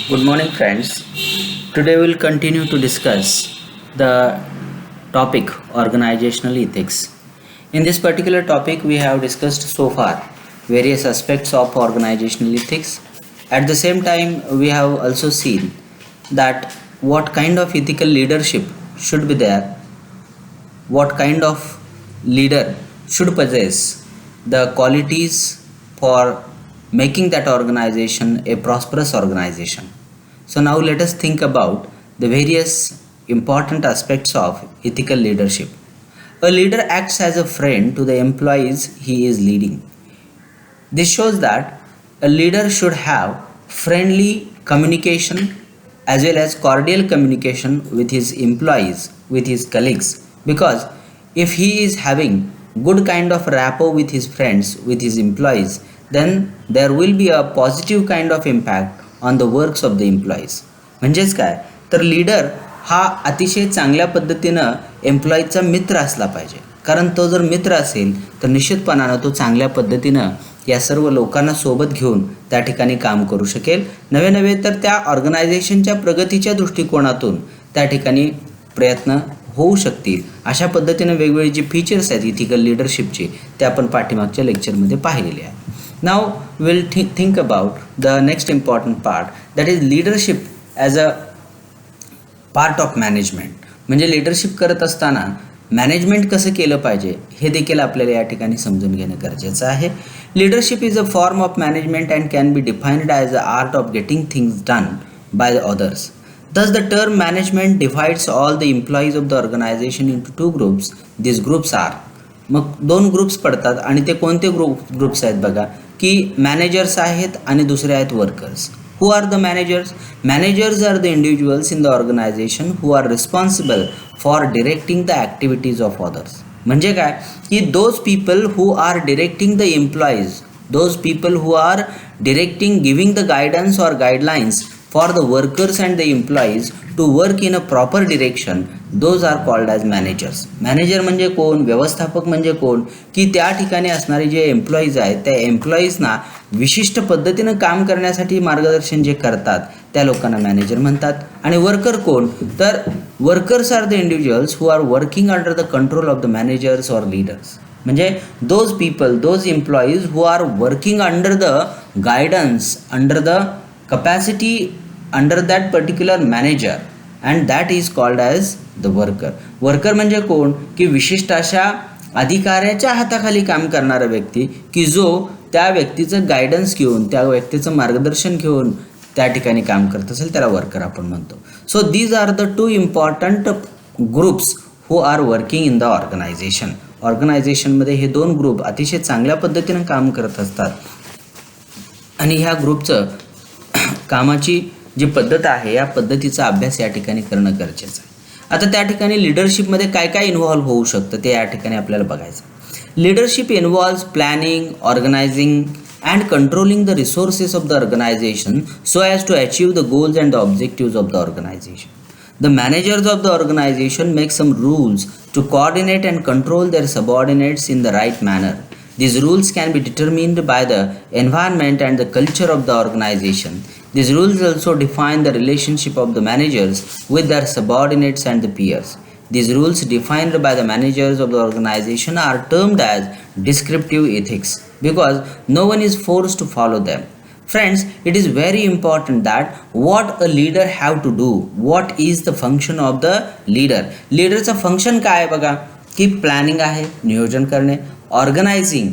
Good morning, friends. Today we'll continue to discuss the topic organizational ethics. In this particular topic, we have discussed so far various aspects of organizational ethics. At the same time, we have also seen that what kind of ethical leadership should be there, what kind of leader should possess the qualities for making that organization a prosperous organization. So now let us think about the various important aspects of ethical leadership. A leader acts as a friend to the employees he is leading. This shows that a leader should have friendly communication as well as cordial communication with his employees, with his colleagues. Because if he is having good kind of rapport with his friends, with his employees, then there will be a positive kind of impact on the works of the employees. म्हणजेच काय तर leader हा अतिशय चांगल्या पद्धतीनं एम्प्लॉईजचा मित्र असला पाहिजे. कारण तो जर मित्र असेल तर निश्चितपणानं तो चांगल्या पद्धतीनं या सर्व लोकांना सोबत घेऊन त्या ठिकाणी काम करू शकेल. नवे तर त्या ऑर्गनायझेशनच्या प्रगतीच्या दृष्टिकोनातून त्या ठिकाणी प्रयत्न होऊ शकतील. अशा पद्धतीने वेगवेगळी जी फीचर्स आहेत इथिकल लिडरशिपची ते आपण पाठीमागच्या लेक्चरमध्ये पाहिलेले आहे. Now will think about the next important part that is leadership as a part of management. म्हणजे लिडरशिप करत असताना मॅनेजमेंट कसं केलं पाहिजे हे देखील आपल्याला या ठिकाणी समजून घेणं गरजेचं आहे. Leadership is a form of management and can be defined as a art of getting things done by others. Thus, the term management divides all the employees of the organization into two groups. These groups are मग दोन groups पडतात आणि ते कोणते groups आहेत बघा की managers आहेत आणि दुसरे आहेत workers. Who are the managers? Managers are the individuals in the organisation who are responsible for directing the activities of others. म्हणजे काय की those people who are directing the employees, those people who are directing giving the guidance or guidelines for the workers and the employees to work in a proper direction, those are called as managers. Manager म्हणजे कोण? व्यवस्थापक म्हणजे कोण? की त्या ठिकाणी असणारे जे एम्प्लॉईज आहेत त्या एम्प्लॉईजना विशिष्ट पद्धतीनं काम करण्यासाठी मार्गदर्शन जे करतात त्या लोकांना मॅनेजर म्हणतात. आणि वर्कर कोण? तर workers are the individuals who are working under the control of the managers or leaders. म्हणजे those people, those employees who are working under the guidance, under the capacity under that particular manager, and that is called as the worker. Worker म्हणजे कोण? की विशिष्ट अशा अधिकाऱ्याच्या हाताखाली काम करणारा व्यक्ती की जो त्या व्यक्तीचं गायडन्स घेऊन, त्या व्यक्तीचं मार्गदर्शन घेऊन त्या ठिकाणी काम करत असेल त्याला वर्कर आपण म्हणतो. So these are the two important groups who are working in the organisation. ऑर्गनायझेशनमध्ये हे दोन ग्रुप अतिशय चांगल्या पद्धतीनं काम करत असतात आणि ह्या ग्रुपचं कामाची जी पद्धत आहे या पद्धतीचा अभ्यास या ठिकाणी करणं गरजेचं आहे. आता त्या ठिकाणी लिडरशिपमध्ये काय काय इन्व्हॉल्व्ह होऊ शकतं ते या ठिकाणी आपल्याला बघायचं. Leadership involves planning, organising and controlling the resources of the organisation so as to achieve the goals and the objectives of the organisation. The managers of the organization make some rules to coordinate and control their subordinates in the right manner. These rules can be determined by the environment and the culture of the organization. These rules also define the relationship of the managers with their subordinates and the peers. These rules defined by the managers of the organization are termed as descriptive ethics because no one is forced to follow them. Friends, it is very important that what a leader have to do. What is the function of the leader? लीडरचं function काय आहे बघा की planning आहे, नियोजन करणे, organising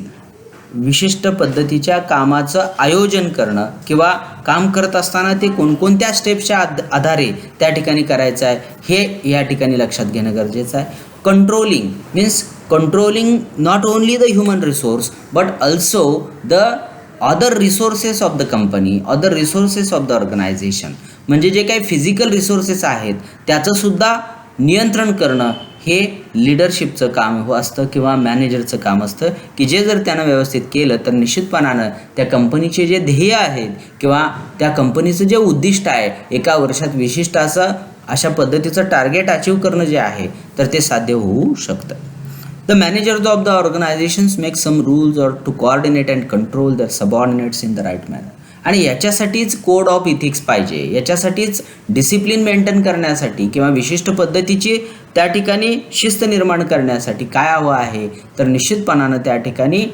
विशिष्ट पद्धतीच्या कामाचं आयोजन करणं किंवा काम करत असताना ते कोणकोणत्या स्टेप्सच्या आधारे त्या ठिकाणी करायचं आहे हे या ठिकाणी लक्षात घेणं गरजेचं आहे. Controlling means controlling not only the human resource but also the other resources of the company, other resources of the organisation. म्हणजे जे काही फिजिकल रिसोर्सेस आहेत त्याचंसुद्धा नियंत्रण करणं हे लिडरशिपचं काम असतं किंवा मॅनेजरचं काम असतं की जे जर त्यानं व्यवस्थित केलं तर निश्चितपणानं त्या कंपनीचे जे ध्येय आहेत किंवा त्या कंपनीचं जे उद्दिष्ट आहे एका वर्षात विशिष्ट असं अशा पद्धतीचं टार्गेट अचीव करणं जे आहे तर ते साध्य होऊ शकतं. The managers of the organizations make some rules or to coordinate and control their subordinates in the right manner. आणि याच्यासाठीच कोड ऑफ इथिक्स पाहिजे, याच्यासाठीच डिसिप्लिन मेंटेन करण्यासाठी किंवा विशिष्ट पद्धतीची त्या ठिकाणी शिस्त निर्माण करण्यासाठी काय हवं आहे, तर निश्चितपणानं त्या ठिकाणी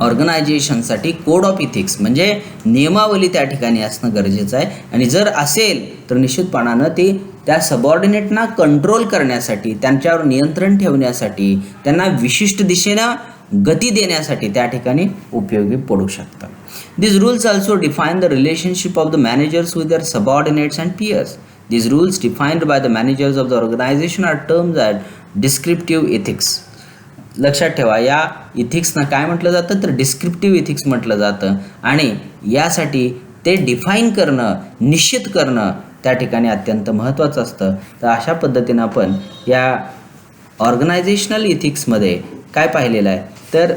ऑर्गनायझेशनसाठी कोड ऑफ इथिक्स म्हणजे नियमावली त्या ठिकाणी असणं गरजेचं आहे. आणि जर असेल तर निश्चितपणानं ते त्या सबऑर्डिनेटना कंट्रोल करण्यासाठी, त्यांच्यावर नियंत्रण ठेवण्यासाठी, त्यांना विशिष्ट दिशेनं गती देण्यासाठी त्या ठिकाणी उपयोगी पडू शकतात. These rules also define the relationship of the managers with their subordinates and peers. These rules defined by the managers of the organization are termed as descriptive ethics. लक्षात ठेवा, या इथिक्सना काय म्हटलं जातं तर डिस्क्रिप्टिव्ह इथिक्स म्हटलं जातं. आणि यासाठी ते डिफाईन करणं, निश्चित करणं त्या ठिकाणी अत्यंत महत्त्वाचं असतं. तर अशा पद्धतीनं आपण या ऑर्गनायझेशनल इथिक्समध्ये काय पाहिलेलं आहे तर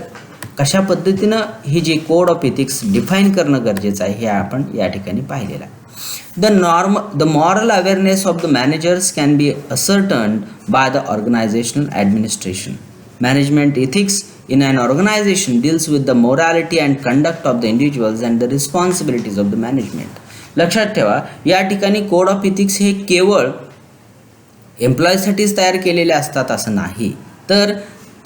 कशा पद्धतीनं ही जी कोड ऑफ इथिक्स डिफाईन करणं गरजेचं आहे हे आपण या ठिकाणी पाहिलेलं आहे. The moral awareness of the managers can be ascertained by the organisational administration. Management ethics in an organization deals with the morality and conduct of the individuals and the responsibilities of the management. लक्षात ठेवा, या ठिकाणी code of ethics हे केवळ एम्प्लॉयीसाठीच तयार केलेले असतात असं नाही, तर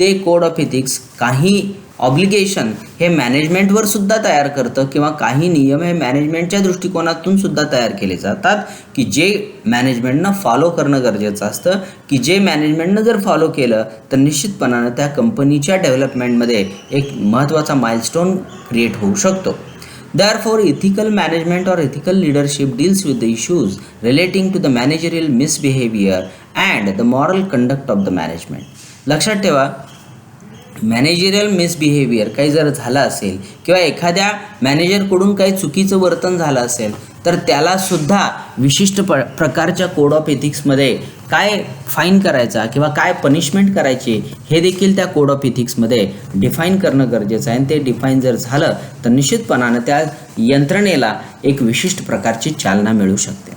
ते कोड ऑफ इथिक्स काही ऑब्लिगेशन हे मॅनेजमेंटवर सुद्धा तयार करतं किंवा काही नियम हे मॅनेजमेंटच्या दृष्टिकोनातून सुद्धा तयार केले जातात की जे मॅनेजमेंटनं फॉलो करणं गरजेचं असतं, की जे मॅनेजमेंटनं जर फॉलो केलं तर निश्चितपणानं त्या कंपनीच्या डेव्हलपमेंटमध्ये एक महत्त्वाचा माइलस्टोन क्रिएट होऊ शकतो. Therefore, ethical management or ethical leadership deals with the issues relating to the managerial misbehavior and the moral conduct of the management. लक्षात ठेवा, मॅनेजरियल मिसबिहेवियर काही जर झालं असेल किंवा एखाद्या मॅनेजरकडून काही चुकीचं वर्तन झालं असेल तर त्यालासुद्धा विशिष्ट प्रकारच्या कोड ऑफ इथिक्समध्ये काय फाईन करायचा किंवा काय पनिशमेंट करायची हे देखील त्या कोड ऑफ इथिक्समध्ये डिफाईन करणं गरजेचं आहे. आणि ते डिफाईन जर झालं तर निश्चितपणानं त्या यंत्रणेला एक विशिष्ट प्रकारची चालना मिळू शकते.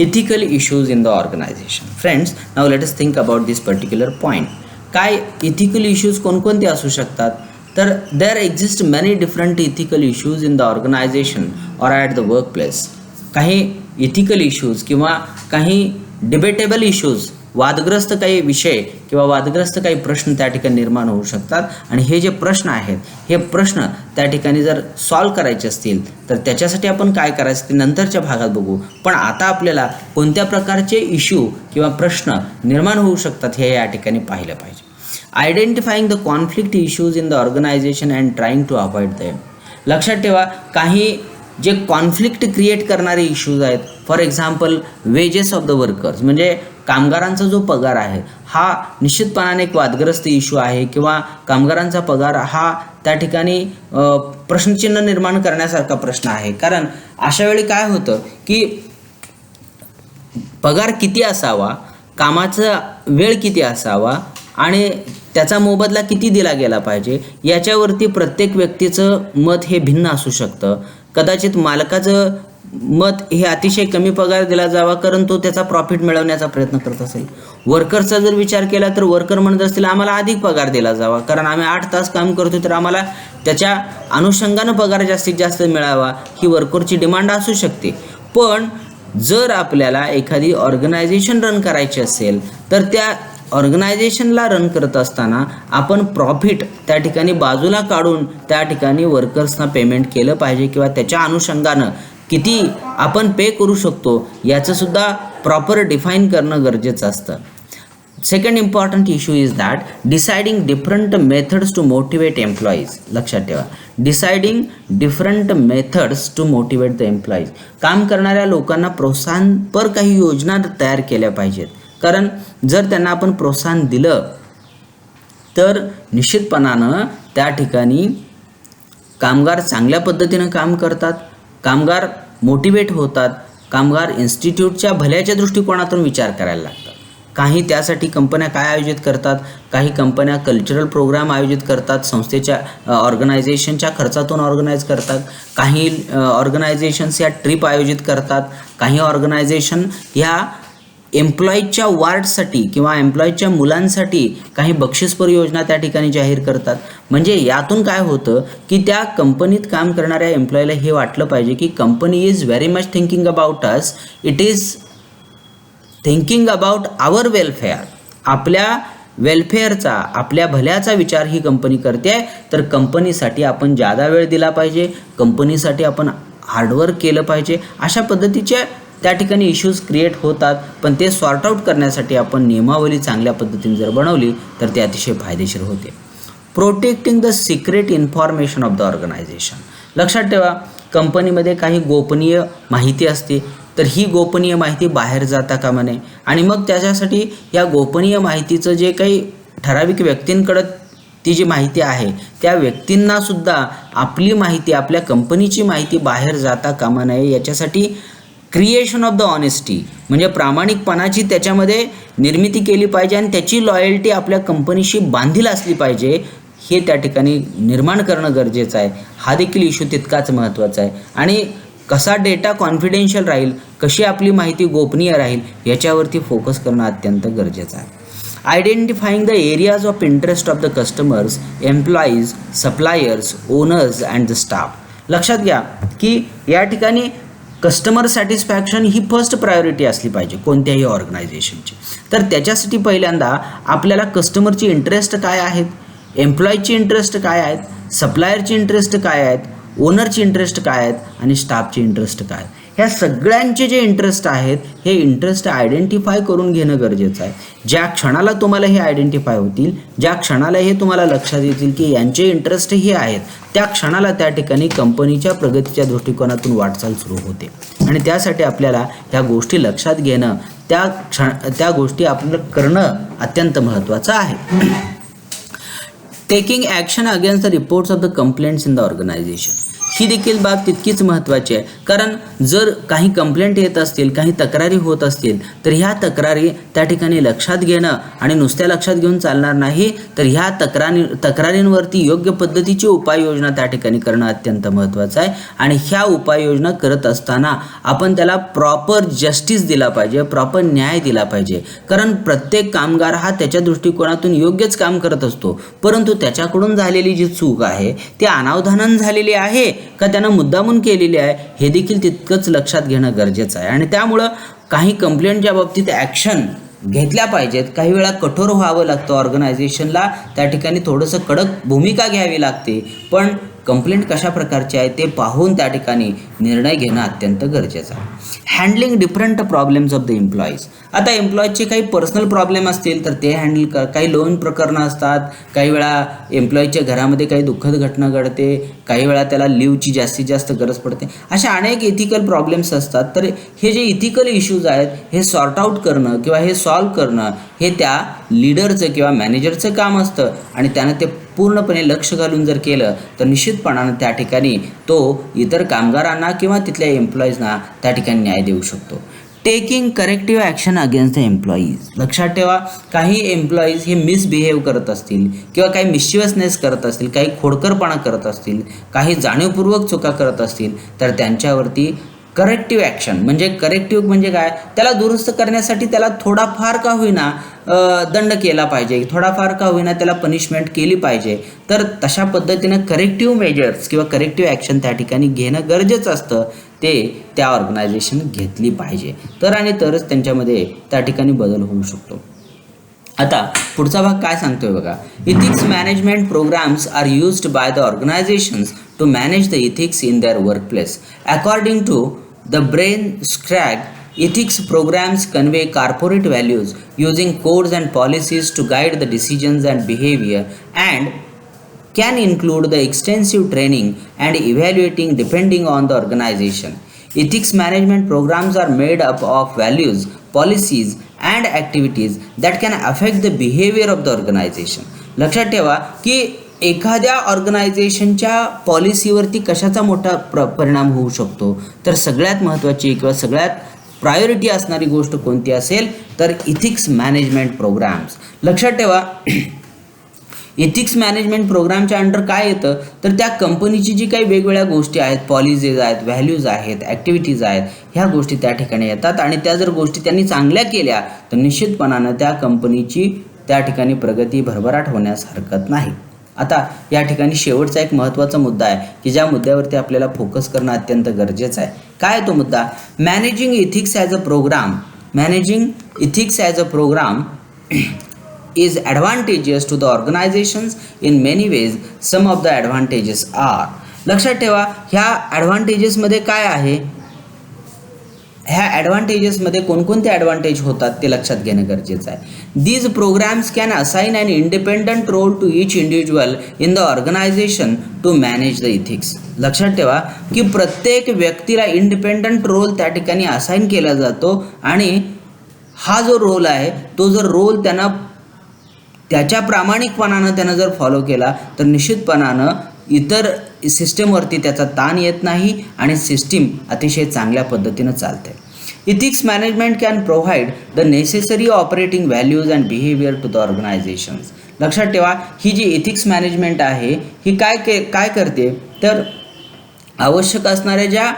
Ethical issues in the organisation. Friends, now let us think about this particular point. काय इथिकल इश्यूज कोणकोणते असू शकतात तर there exist many different ethical issues in the organisation or at the work place. काही इथिकल इश्यूज किंवा काही debatable issues, वादग्रस्त काही विषय किंवा वादग्रस्त काही प्रश्न त्या ठिकाणी निर्माण होऊ शकतात. आणि हे जे प्रश्न आहेत हे प्रश्न त्या ठिकाणी जर सॉल्व करायचे असतील तर त्याच्यासाठी आपण काय करायचं ते नंतरच्या भागात बघू. पण आता आपल्याला कोणत्या प्रकारचे इश्यू किंवा प्रश्न निर्माण होऊ शकतात हे या ठिकाणी पाहिलं पाहिजे. Identifying the conflict issues in the organisation and trying to avoid them. लक्षात ठेवा, काही जे कॉन्फ्लिक्ट क्रिएट करणारे इश्यूज आहेत, for example wages of the workers म्हणजे कामगारांचा जो पगार आहे हा निश्चितपणाने एक वादग्रस्त इश्यू आहे किंवा कामगारांचा पगार हा त्या ठिकाणी प्रश्नचिन्ह निर्माण करण्यासारखा प्रश्न आहे. कारण अशा वेळी काय होतं की पगार किती असावा, कामाचा वेळ किती असावा आणि त्याचा मोबदला किती दिला गेला पाहिजे याच्यावरती प्रत्येक व्यक्तीचं मत हे भिन्न असू शकतं. कदाचित मालकाचं मत हे अतिशय कमी पगार दिला जावा कारण तो त्याचा प्रॉफिट मिळवण्याचा प्रयत्न करत असेल. वर्करचा जर विचार केला तर वर्कर म्हणत असतील आम्हाला अधिक पगार दिला जावा कारण आम्ही 8 तास काम करतो तर आम्हाला त्याच्या अनुषंगानं पगार जास्तीत जास्त मिळावा ही वर्करची डिमांड असू शकते. पण जर आपल्याला एखादी ऑर्गनायझेशन रन करायची असेल तर त्या ऑर्गनायझेशनला रन करत असताना आपण प्रॉफिट त्या ठिकाणी बाजूला काढून त्या ठिकाणी वर्कर्सना पेमेंट केलं पाहिजे किंवा त्याच्या अनुषंगानं किती आपण पे करू शकतो याचंसुद्धा प्रॉपर डिफाईन करणं गरजेचं असतं. Second important issue is that deciding different methods to motivate employees. लक्षात ठेवा, deciding different methods to motivate the employees. काम करणाऱ्या लोकांना प्रोत्साहनपर काही योजना तयार केल्या पाहिजेत. कारण जर त्यांना आपण प्रोत्साहन दिलं तर निश्चितपणानं त्या ठिकाणी कामगार चांगल्या पद्धतीनं काम करतात, कामगार मोटिवेट होतात, कामगार इन्स्टिट्यूटच्या भल्याच्या दृष्टिकोनातून विचार करायला लागतात. काही त्यासाठी कंपन्या काय आयोजित करतात, काही कंपन्या कल्चरल प्रोग्राम आयोजित करतात, संस्थेच्या ऑर्गनायझेशनच्या खर्चातून ऑर्गनाईज करतात. काही ऑर्गनायझेशन्स या ट्रिप आयोजित करतात, काही ऑर्गनायझेशन ह्या एम्प्लॉईजच्या वार्डसाठी किंवा एम्प्लॉईजच्या मुलांसाठी काही बक्षीसपर योजना त्या ठिकाणी जाहीर करतात. म्हणजे यातून काय होतं की त्या कंपनीत काम करणाऱ्या एम्प्लॉईला हे वाटलं पाहिजे की company is very much thinking about us, it is thinking about our welfare. आपल्या वेलफेअरचा, आपल्या भल्याचा विचार ही कंपनी करते आहे, तर कंपनीसाठी आपण जादा वेळ दिला पाहिजे, कंपनीसाठी आपण हार्डवर्क केलं पाहिजे. अशा पद्धतीच्या त्या ठिकाणी इश्यूज क्रिएट होतात. पण ते सॉर्ट आऊट करण्यासाठी आपण नियमावली चांगल्या पद्धतीने जर बनवली तर ते अतिशय फायदेशीर होते. Protecting the secret information of the organisation. लक्षात ठेवा, कंपनीमध्ये काही गोपनीय माहिती असते, तर ही गोपनीय माहिती बाहेर जाता कामा नये. आणि मग त्याच्यासाठी या गोपनीय माहितीचं जे काही ठराविक व्यक्तींकडं ती जी माहिती आहे त्या व्यक्तींनासुद्धा आपली माहिती, आपल्या कंपनीची माहिती बाहेर जाता कामा नये. याच्यासाठी क्रिएशन ऑफ द ऑनेस्टी म्हणजे प्रामाणिकपणाची त्याच्यामध्ये निर्मिती केली पाहिजे आणि त्याची लॉयल्टी आपल्या कंपनीशी बांधील असली पाहिजे, हे त्या ठिकाणी निर्माण करणं गरजेचं आहे. हा देखील इश्यू तितकाच महत्त्वाचा आहे. आणि कसा डेटा कॉन्फिडेन्शियल राहील, कशी आपली माहिती गोपनीय राहील, याच्यावरती फोकस करणं अत्यंत गरजेचं आहे. Identifying the areas of interest of the customers, employees, suppliers, owners and the staff. लक्षात घ्या की या ठिकाणी कस्टमर सॅटिस्फॅक्शन ही फर्स्ट प्रायोरिटी असली पाहिजे कोणत्याही ऑर्गनायझेशनची. तर त्याच्यासाठी पहिल्यांदा आपल्याला कस्टमरची इंटरेस्ट काय आहेत, एम्प्लॉईची इंटरेस्ट काय आहेत, सप्लायरची इंटरेस्ट काय आहेत, ओनरची इंटरेस्ट काय आहेत आणि स्टाफची इंटरेस्ट काय. ह्या सगळ्यांचे जे इंटरेस्ट आहेत हे इंटरेस्ट आयडेंटिफाय करून घेणं गरजेचं आहे. ज्या क्षणाला तुम्हाला हे आयडेंटिफाय होतील, ज्या क्षणाला हे तुम्हाला लक्षात येतील की यांचे इंटरेस्ट हे आहेत, त्या क्षणाला त्या ठिकाणी कंपनीच्या प्रगतीच्या दृष्टिकोनातून वाटचाल सुरू होते. आणि त्यासाठी आपल्याला ह्या गोष्टी लक्षात घेणं, त्या गोष्टी आपल्याला करणं अत्यंत महत्त्वाचं आहे. Taking action against the reports of the complaints in the organisation. ही देखील बाब तितकीच महत्त्वाची आहे. कारण जर काही कंप्लेंट येत असतील, काही तक्रारी होत असतील, तर ह्या तक्रारी त्या ठिकाणी लक्षात घेणं आणि नुसत्या लक्षात घेऊन चालणार नाही, तर ह्या तक्रारींवरती योग्य पद्धतीची उपाययोजना त्या ठिकाणी करणं अत्यंत महत्त्वाचं आहे. आणि ह्या उपाययोजना करत असताना आपण त्याला प्रॉपर जस्टिस दिला पाहिजे, प्रॉपर न्याय दिला पाहिजे. कारण प्रत्येक कामगार हा त्याच्या दृष्टिकोनातून योग्यच काम करत असतो, परंतु त्याच्याकडून झालेली जी चूक आहे ती अनावधानानं झालेली आहे का त्यानं मुद्दामून केलेली आहे, हे देखील तितकंच लक्षात घेणं गरजेचं आहे. आणि त्यामुळं काही कंप्लेंटच्या बाबतीत ॲक्शन घेतल्या पाहिजेत. काही वेळा कठोर व्हावं लागतं, ऑर्गनायझेशनला त्या ठिकाणी थोडंसं कडक भूमिका घ्यावी लागते. पण कंप्लेंट कशा प्रकारची आहे ते पाहून त्या ठिकाणी निर्णय घेणं अत्यंत गरजेचं आहे. Handling different problems of the employees. आता एम्प्लॉईजचे काही पर्सनल प्रॉब्लेम असतील तर ते हँडल काही लोन प्रकरणं असतात, काही वेळा एम्प्लॉईजच्या घरामध्ये काही दुःखद घटना घडते, काही वेळा त्याला लीवची जास्तीत जास्त गरज पडते. अशा अनेक इथिकल प्रॉब्लेम्स असतात. तर हे जे इथिकल इश्यूज आहेत हे सॉर्ट आऊट करणं किंवा हे सॉल्व्ह करणं हे त्या लीडरचं किंवा मॅनेजरचं काम असतं. आणि त्यानं ते पूर्णपणे लक्ष घालून जर केलं तर निश्चितपणानं त्या ठिकाणी तो इतर कामगारांना किंवा तिथल्या एम्प्लॉईजना त्या ठिकाणी न्याय देऊ शकतो. Taking corrective action against the employees. लक्षात ठेवा, काही एम्प्लॉईज हे मिसबिहेव करत असतील किंवा काही मिस्चिवसनेस करत असतील, काही खोडकरपणा करत असतील, काही जाणीवपूर्वक चुका करत असतील, तर त्यांच्यावरती करेक्टिव्ह ॲक्शन म्हणजे काय, त्याला दुरुस्त करण्यासाठी त्याला थोडाफार का होईना दंड केला पाहिजे, थोडाफार का होईना त्याला पनिशमेंट केली पाहिजे. तर तशा पद्धतीनं करेक्टिव्ह मेजर्स किंवा करेक्टिव्ह ॲक्शन त्या ठिकाणी घेणं गरजेचं असतं. ते त्या ऑर्गनायझेशन घेतली पाहिजे, तरच त्यांच्यामध्ये त्या ठिकाणी बदल होऊ शकतो. आता पुढचा भाग काय सांगतोय बघा. Ethics management programmes are used by the organisations to manage the ethics in their workplace. According to the brain scrag, ethics programs convey corporate values using codes and policies to guide the decisions and behavior, and can include the extensive training and evaluating depending on the organization. Ethics management programs are made up of values, policies and activities that can affect the behavior of the organization. लक्षात ठेवा की एखाद्या ऑर्गनायझेशनच्या पॉलिसीवरती कशाचा मोठा परिणाम होऊ शकतो, तर सगळ्यात महत्त्वाची किंवा सगळ्यात प्रायोरिटी असणारी गोष्ट कोणती असेल तर इथिक्स मॅनेजमेंट प्रोग्राम्स. लक्षात ठेवा, इथिक्स मॅनेजमेंट प्रोग्रामच्या अंडर काय येतं तर त्या कंपनीची जी काही वेगवेगळ्या गोष्टी आहेत, पॉलिसीज आहेत, व्हॅल्यूज आहेत, ॲक्टिव्हिटीज आहेत, ह्या गोष्टी त्या ठिकाणी येतात आणि त्या जर गोष्टी त्यांनी चांगल्या केल्या तर निश्चितपणानं त्या कंपनीची त्या ठिकाणी प्रगती भरभराट होण्यास हरकत नाही. आता या ठिकाणी शेवटचा एक महत्त्वाचा मुद्दा आहे की ज्या मुद्द्यावरती आपल्याला फोकस करणं अत्यंत गरजेचं आहे. काय आहे तो मुद्दा? Managing ethics as a programme. Managing ethics as a programme is advantageous to the organizations in many ways. Some of the advantages are, लक्षात ठेवा ह्या ॲडव्हान्टेजेसमध्ये काय आहे, ह्या ॲडव्हान्टेजेसमध्ये कोणकोणते ॲडव्हान्टेज होतात ते लक्षात घेणं गरजेचं आहे. These programmes can assign an independent role to each individual in the organisation to manage the ethics. लक्षात ठेवा की प्रत्येक व्यक्तीला इंडिपेंडंट रोल त्या ठिकाणी असाइन केला जातो आणि हा जो रोल आहे तो जर रोल त्यांना त्याच्या प्रामाणिकपणानं त्यानं जर फॉलो केला तर निश्चितपणानं इतर सिस्टीमवरती त्याचा ताण येत नाही आणि सिस्टीम अतिशय चांगल्या पद्धतीनं चालते. Ethics management can provide the necessary operating values and behaviour to the organisations. लक्षात ठेवा ही जी इथिक्स मॅनेजमेंट आहे ही काय करते तर आवश्यक असणाऱ्या ज्या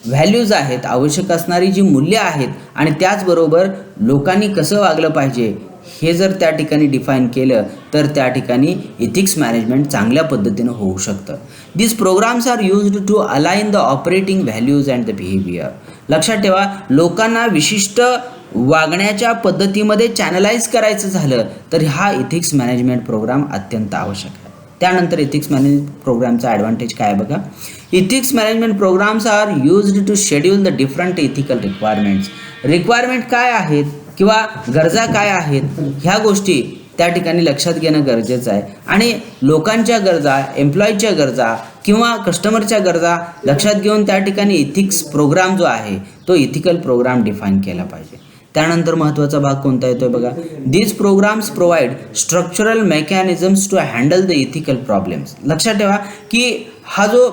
व्हॅल्यूज आहेत, आवश्यक असणारी जी मूल्य आहेत आणि त्याचबरोबर लोकांनी कसं वागलं पाहिजे हे जर त्या ठिकाणी डिफाईन केलं तर त्या ठिकाणी इथिक्स मॅनेजमेंट चांगल्या पद्धतीनं होऊ शकतं. This programmes are used to align the operating values and the behaviour. लक्षात ठेवा लोकांना विशिष्ट वागण्याच्या पद्धतीमध्ये चॅनलाइज करायचं झालं तर हा इथिक्स मॅनेजमेंट प्रोग्राम अत्यंत आवश्यक आहे. त्यानंतर इथिक्स मॅनेजमेंट प्रोग्रामचा ॲडव्हान्टेज काय आहे बघा. Ethics management programmes are used to schedule the different ethical requirements. Requirement काय आहेत किंवा गरजा काय आहेत ह्या गोष्टी त्या ठिकाणी लक्षात घेणं गरजेचं आहे आणि लोकांच्या गरजा, एम्प्लॉईच्या गरजा किंवा कस्टमरच्या गरजा लक्षात घेऊन त्या ठिकाणी इथिक्स प्रोग्राम जो आहे तो इथिकल प्रोग्राम डिफाईन केला पाहिजे. त्यानंतर महत्त्वाचा भाग कोणता येतोय बघा. These programmes provide structural mechanisms to handle the ethical problems. लक्षात ठेवा की हा जो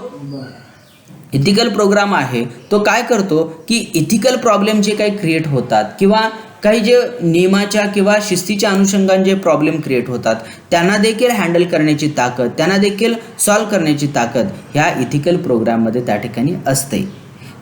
इथिकल प्रोग्राम आहे तो काय करतो की इथिकल प्रॉब्लेम जे काही क्रिएट होतात किंवा काही जे नियमाच्या किंवा शिस्तीच्या अनुषंगाने जे प्रॉब्लेम क्रिएट होतात त्यांना देखील हँडल करण्याची ताकद, त्यांना देखील सॉल्व करण्याची ताकद ह्या इथिकल प्रोग्राममध्ये त्या ठिकाणी असते.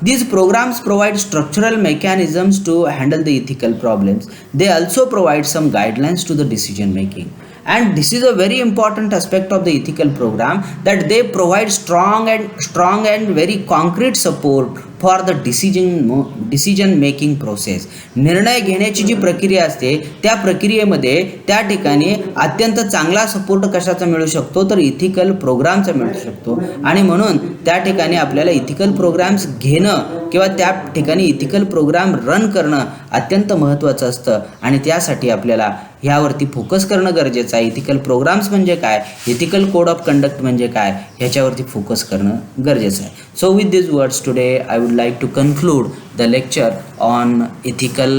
These programs provide structural mechanisms to handle the ethical problems. They also provide some guidelines to the decision making. And this is a very important aspect of the ethical program that they provide strong and very concrete support for the decision making process. निर्णय घेण्याची जी प्रक्रिया असते त्या प्रक्रियेमध्ये त्या ठिकाणी अत्यंत चांगला सपोर्ट कशाचा मिळू शकतो तर इथिकल प्रोग्रामचा मिळू शकतो आणि म्हणून त्या ठिकाणी आपल्याला इथिकल प्रोग्राम्स घेणं किंवा त्या ठिकाणी इथिकल प्रोग्राम रन करणं अत्यंत महत्त्वाचं असतं आणि त्यासाठी आपल्याला ह्यावरती फोकस करणं गरजेचं आहे. इथिकल प्रोग्राम्स म्हणजे काय, इथिकल कोड ऑफ कंडक्ट म्हणजे काय ह्याच्यावरती फोकस करणं गरजेचं आहे. So with this words today I would like to conclude the lecture on ethical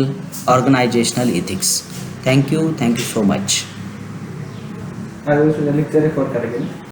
organizational ethics. Thank you so much. I will lecture for again.